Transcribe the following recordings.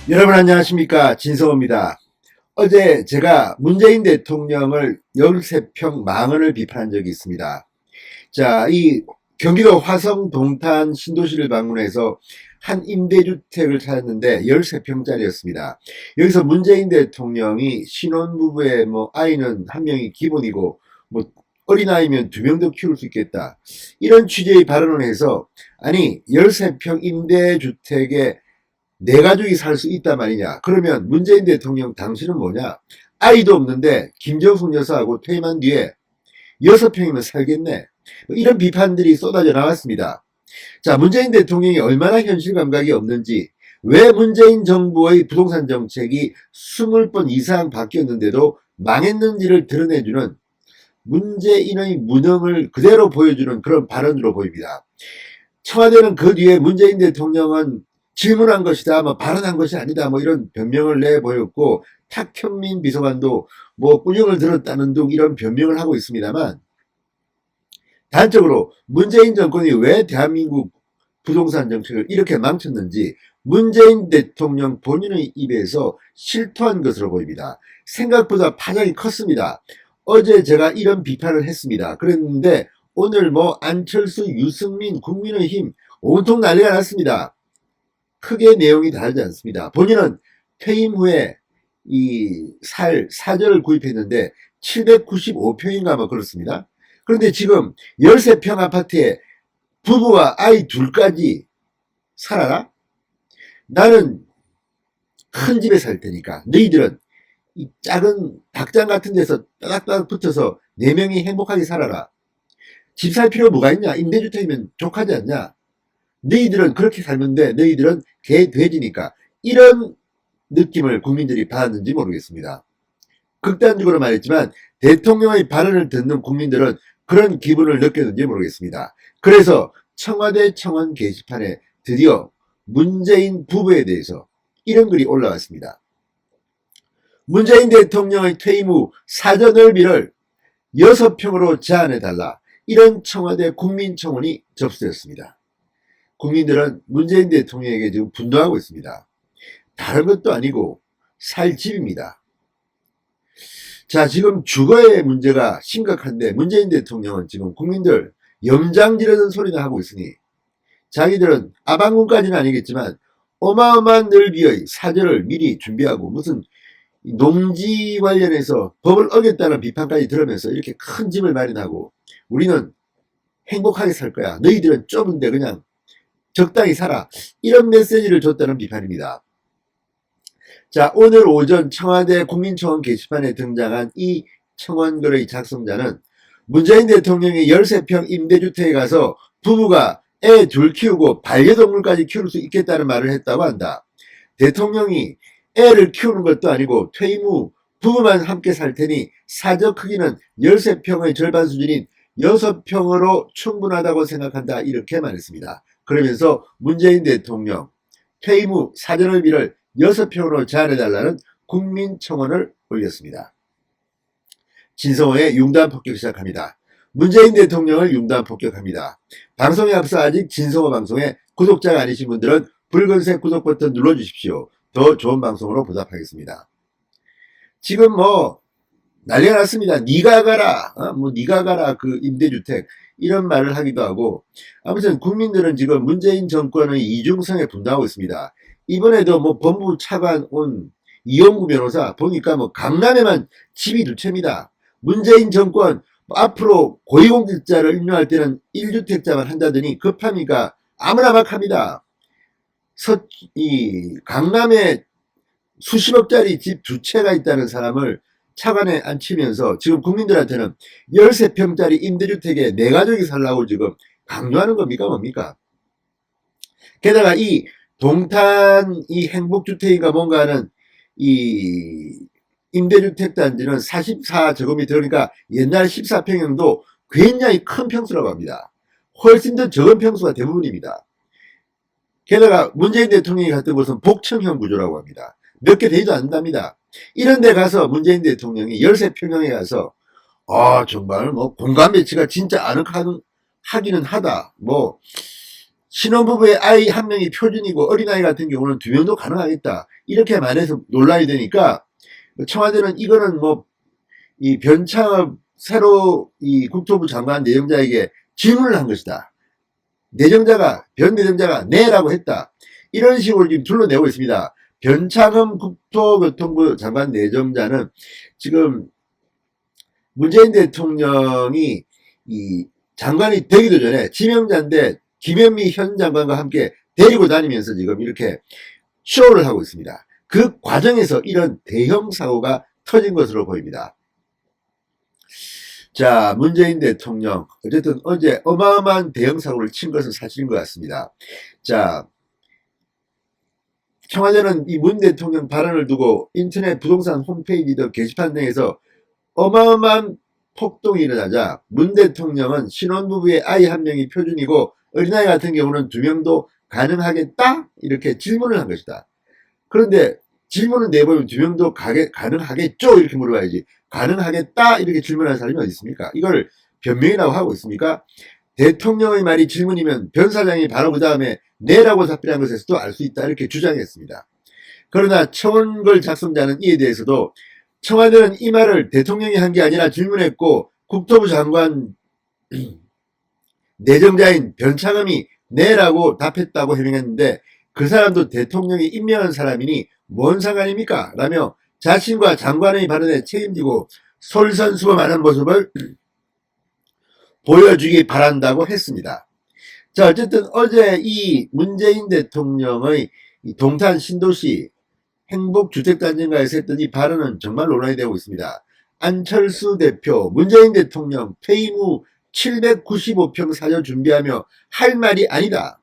여러분 안녕하십니까, 진성호입니다. 어제 제가 문재인 대통령을 13평 망언을 비판한 적이 있습니다. 자, 이 경기도 화성 동탄 신도시를 방문해서 한 임대주택을 찾았는데 13평짜리였습니다. 여기서 문재인 대통령이 신혼부부의 아이는 한 명이 기본이고 뭐 어린아이면 두 명 더 키울 수 있겠다, 이런 취지의 발언을 해서, 아니 13평 임대주택에 내 가족이 살 수 있단 말이냐. 그러면 문재인 대통령 당신은 뭐냐. 아이도 없는데 김정숙 여사하고 퇴임한 뒤에 6평이면 살겠네. 이런 비판들이 쏟아져 나왔습니다. 자, 문재인 대통령이 얼마나 현실 감각이 없는지, 왜 문재인 정부의 부동산 정책이 20번 이상 바뀌었는데도 망했는지를 드러내주는, 문재인의 무능을 그대로 보여주는 그런 발언으로 보입니다. 청와대는 그 뒤에 문재인 대통령은 질문한 것이다, 발언한 것이 아니다, 이런 변명을 내보였고, 탁현민 비서관도 꾸중을 들었다는 등 이런 변명을 하고 있습니다만, 단적으로 문재인 정권이 왜 대한민국 부동산 정책을 이렇게 망쳤는지 문재인 대통령 본인의 입에서 실토한 것으로 보입니다. 생각보다 파장이 컸습니다. 어제 제가 이런 비판을 했습니다. 그랬는데 오늘 안철수, 유승민, 국민의힘 온통 난리가 났습니다. 크게 내용이 다르지 않습니다. 본인은 퇴임 후에 사저를 구입했는데 795평인가 그렇습니다. 그런데 지금 13평 아파트에 부부와 아이 둘까지 살아라? 나는 큰 집에 살 테니까 너희들은 이 작은 닭장 같은 데서 따닥따닥 붙어서 4명이 행복하게 살아라. 집 살 필요 뭐가 있냐? 임대주택이면 족하지 않냐? 너희들은 그렇게 살면 돼. 너희들은 개, 돼지니까. 이런 느낌을 국민들이 받았는지 모르겠습니다. 극단적으로 말했지만 대통령의 발언을 듣는 국민들은 그런 기분을 느꼈는지 모르겠습니다. 그래서 청와대 청원 게시판에 드디어 문재인 부부에 대해서 이런 글이 올라왔습니다. 문재인 대통령의 퇴임 후 사저 넓이를 6평으로 제한해달라. 이런 청와대 국민청원이 접수되었습니다. 국민들은 문재인 대통령에게 지금 분노하고 있습니다. 다른 것도 아니고 살 집입니다. 자, 지금 주거의 문제가 심각한데 문재인 대통령은 지금 국민들 염장 지르는 소리나 하고 있으니, 자기들은 아방궁까지는 아니겠지만 어마어마한 넓이의 사저를 미리 준비하고 무슨 농지 관련해서 법을 어겼다는 비판까지 들으면서 이렇게 큰 집을 마련하고, 우리는 행복하게 살 거야, 너희들은 좁은데 그냥 적당히 살아, 이런 메시지를 줬다는 비판입니다. 자, 오늘 오전 청와대 국민청원 게시판에 등장한 이 청원글의 작성자는 문재인 대통령이 13평 임대주택에 가서 부부가 애 둘 키우고 반려동물까지 키울 수 있겠다는 말을 했다고 한다. 대통령이 애를 키우는 것도 아니고 퇴임 후 부부만 함께 살 테니 사저 크기는 13평의 절반 수준인 6평으로 충분하다고 생각한다, 이렇게 말했습니다. 그러면서 문재인 대통령 퇴임 후 사저 넓이를 6평으로 제한해달라는 국민청원을 올렸습니다. 진성호의 융단 폭격 시작합니다. 문재인 대통령을 융단 폭격합니다. 방송에 앞서 아직 진성호 방송에 구독자가 아니신 분들은 붉은색 구독 버튼 눌러주십시오. 더 좋은 방송으로 보답하겠습니다. 지금 난리가 났습니다. 니가 가라, 니가 가라 그 임대주택, 이런 말을 하기도 하고. 아무튼 국민들은 지금 문재인 정권의 이중성에 분노하고 있습니다. 이번에도 법무부 차관 온 이용구 변호사 보니까 강남에만 집이 2채입니다. 문재인 정권 앞으로 고위공직자를 임명할 때는 1주택자만 한다더니 급합니까? 아무나 막 합니다. 강남에 수십억짜리 집 2채가 있다는 사람을 차관에 앉히면서 지금 국민들한테는 13평짜리 임대주택에 내 가족이 살라고 지금 강요하는 겁니까, 뭡니까? 게다가 이 동탄 이 행복주택인가 뭔가 하는 이 임대주택 단지는 44제곱미터, 그러니까 옛날 14평형도 굉장히 큰 평수라고 합니다. 훨씬 더 적은 평수가 대부분입니다. 게다가 문재인 대통령이 갔던 곳은 복층형 구조라고 합니다. 몇 개 되지도 않는답니다. 이런 데 가서 문재인 대통령이 13평형에 가서 정말 공간 배치가 진짜 아늑하기는 하다, 신혼부부의 아이 한 명이 표준이고 어린아이 같은 경우는 2명도 가능하겠다. 이렇게 말해서 논란이 되니까 청와대는 이거는 뭐 이 변창흠 새로 이 국토부 장관 내정자에게 질문을 한 것이다. 변 내정자가 네라고 했다. 이런 식으로 지금 둘러내고 있습니다. 변창흠 국토교통부 장관 내정자는 지금 문재인 대통령이 이 장관이 되기도 전에 지명자인데 김현미 현 장관과 함께 데리고 다니면서 지금 이렇게 쇼를 하고 있습니다. 그 과정에서 이런 대형 사고가 터진 것으로 보입니다. 자, 문재인 대통령 어쨌든 어제 어마어마한 대형 사고를 친 것은 사실인 것 같습니다. 자, 청와대는 이 문 대통령 발언을 두고 인터넷 부동산 홈페이지 등 게시판 등에서 어마어마한 폭동이 일어나자 문 대통령은 신혼부부의 아이 한 명이 표준이고 어린아이 같은 경우는 2명도 가능하겠다? 이렇게 질문을 한 것이다. 그런데 질문을 내보면 2명도 가능하겠죠? 이렇게 물어봐야지. 가능하겠다? 이렇게 질문하는 사람이 어디 있습니까? 이걸 변명이라고 하고 있습니까? 대통령의 말이 질문이면 변 사장이 바로 그 다음에 네라고 답변한 것에서도 알 수 있다. 이렇게 주장했습니다. 그러나 청원글 작성자는 이에 대해서도 청와대는 이 말을 대통령이 한 게 아니라 질문했고 국토부 장관 내정자인 변창흠이 네라고 답했다고 해명했는데 그 사람도 대통령이 임명한 사람이니 뭔 상관입니까? 라며 자신과 장관의 발언에 책임지고 솔선수범하는 모습을 보여주기 바란다고 했습니다. 자, 어쨌든 어제 이 문재인 대통령의 동탄 신도시 행복주택단지인가에서 했던 이 발언은 정말 논란이 되고 있습니다. 안철수 대표, 문재인 대통령 퇴임 후 795평 사저 준비하며 할 말이 아니다.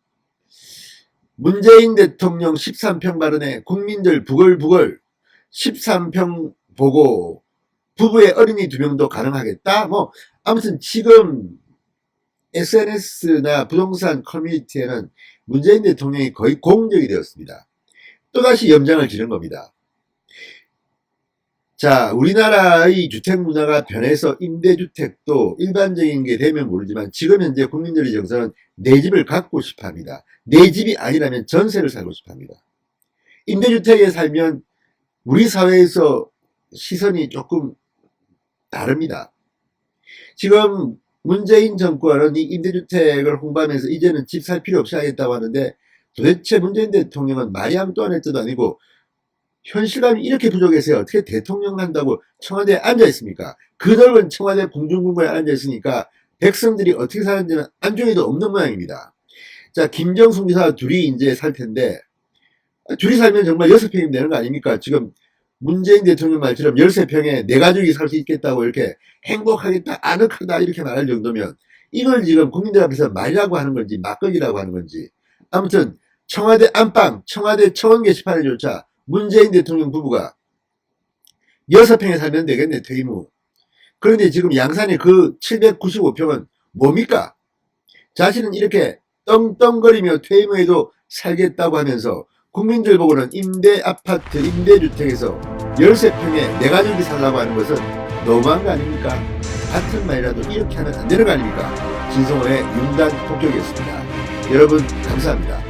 문재인 대통령 13평 발언에 국민들 부글부글 13평 보고 부부의 어린이 2명도 가능하겠다? 뭐 아무튼 지금 SNS나 부동산 커뮤니티에는 문재인 대통령이 거의 공적이 되었습니다. 또다시 염장을 지른 겁니다. 자, 우리나라의 주택 문화가 변해서 임대주택도 일반적인 게 되면 모르지만 지금 현재 국민들의 정서는 내 집을 갖고 싶어 합니다. 내 집이 아니라면 전세를 살고 싶어 합니다. 임대주택에 살면 우리 사회에서 시선이 조금 다릅니다. 지금 문재인 정권은 이 임대주택을 홍보하면서 이제는 집 살 필요 없이 하겠다고 하는데 도대체 문재인 대통령은 말이 암뚜안의 아니고 현실감이 이렇게 부족해서 어떻게 대통령 한다고 청와대에 앉아있습니까? 그 넓은 청와대 공중분과에 앉아있으니까 백성들이 어떻게 사는지는 안중에도 없는 모양입니다. 자, 김정숙 지사 둘이 이제 살 텐데 둘이 살면 정말 6평이면 되는 거 아닙니까? 지금 문재인 대통령 말처럼 13평에 내 가족이 살 수 있겠다고 이렇게 행복하겠다, 아늑하다 이렇게 말할 정도면 이걸 지금 국민들 앞에서 말이라고 하는 건지 막걸리라고 하는 건지 아무튼 청와대 안방, 청와대 청원 게시판에조차 문재인 대통령 부부가 6평에 살면 되겠네, 퇴임 후. 그런데 지금 양산의 그 795평은 뭡니까? 자신은 이렇게 떵떵거리며 퇴임 후에도 살겠다고 하면서 국민들 보고는 임대 아파트, 임대주택에서 13평에 내 가족이 살라고 하는 것은 너무한 거 아닙니까? 같은 말이라도 이렇게 하면 안 되는 거 아닙니까? 진성호의 윤단 폭격이었습니다. 여러분 감사합니다.